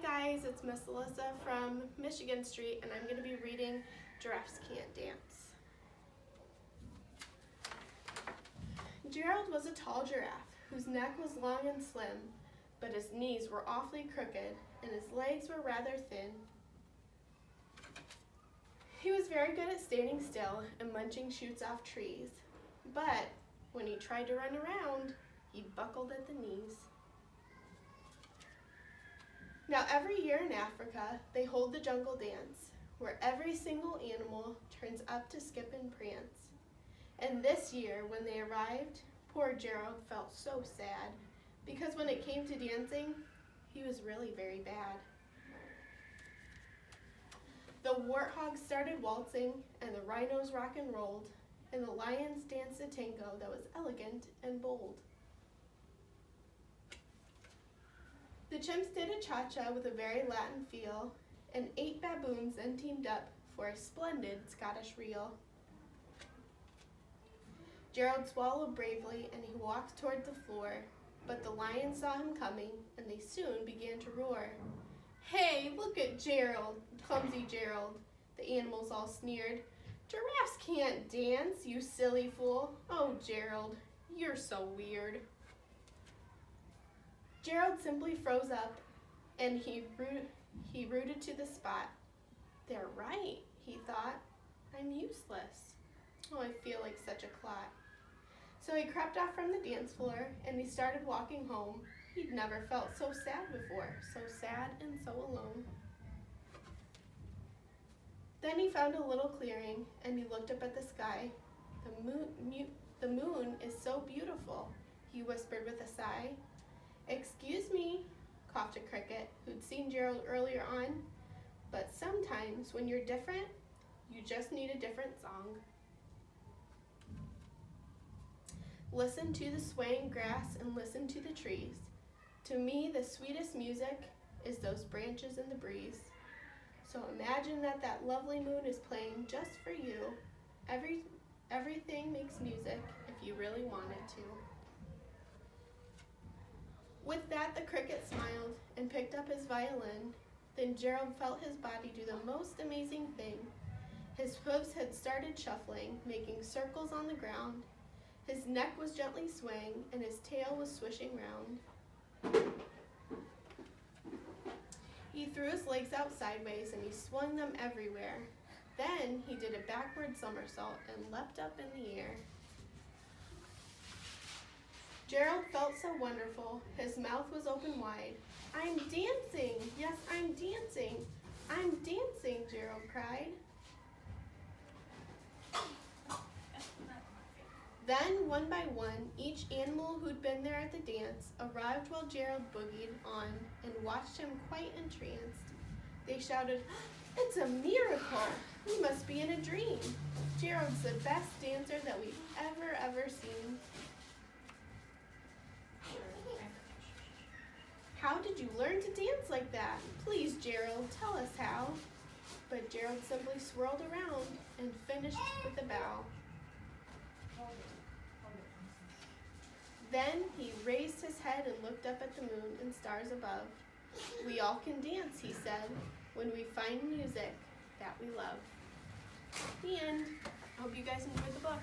guys, it's Miss Alyssa from Michigan Street, and I'm going to be reading Giraffes Can't Dance. Gerald was a tall giraffe whose neck was long and slim, but his knees were awfully crooked and his legs were rather thin. He was very good at standing still and munching shoots off trees, but when he tried to run around, he buckled at the knees. Now every year in Africa, they hold the jungle dance, where every single animal turns up to skip and prance. And this year, when they arrived, poor Gerald felt so sad, because when it came to dancing, he was really very bad. The warthogs started waltzing, and the rhinos rock and rolled, and the lions danced a tango that was elegant and bold. The chimps did a cha-cha with a very Latin feel, and 8 baboons then teamed up for a splendid Scottish reel. Gerald swallowed bravely and he walked toward the floor, but the lions saw him coming and they soon began to roar. "Hey, look at Gerald, clumsy Gerald," the animals all sneered. "Giraffes can't dance, you silly fool. Oh, Gerald, you're so weird." Gerald simply froze up and he rooted to the spot. "They're right," he thought. "I'm useless. Oh, I feel like such a clot." So he crept off from the dance floor and he started walking home. He'd never felt so sad before, so sad and so alone. Then he found a little clearing and he looked up at the sky. The moon is so beautiful," he whispered with a sigh. "Excuse me," coughed a cricket who'd seen Gerald earlier on, "but sometimes when you're different, you just need a different song." Listen to the swaying grass and listen to the trees. To me, the sweetest music is those branches in the breeze. So imagine that lovely moon is playing just for you. Everything makes music if you really want it to. With that, the cricket smiled and picked up his violin. Then Gerald felt his body do the most amazing thing. His hooves had started shuffling, making circles on the ground. His neck was gently swaying and his tail was swishing round. He threw his legs out sideways and he swung them everywhere. Then he did a backward somersault and leapt up in the air. Gerald felt so wonderful. His mouth was open wide. "I'm dancing! Yes, I'm dancing! I'm dancing!" Gerald cried. Then, one by one, each animal who'd been there at the dance arrived while Gerald boogied on and watched him quite entranced. They shouted, "It's a miracle! We must be in a dream! Gerald's the best dancer that we've ever seen." "How did you learn to dance like that? Please, Gerald, tell us how." But Gerald simply swirled around and finished with a bow. Then he raised his head and looked up at the moon and stars above. "We all can dance," he said, "when we find music that we love." The end. I hope you guys enjoyed the book.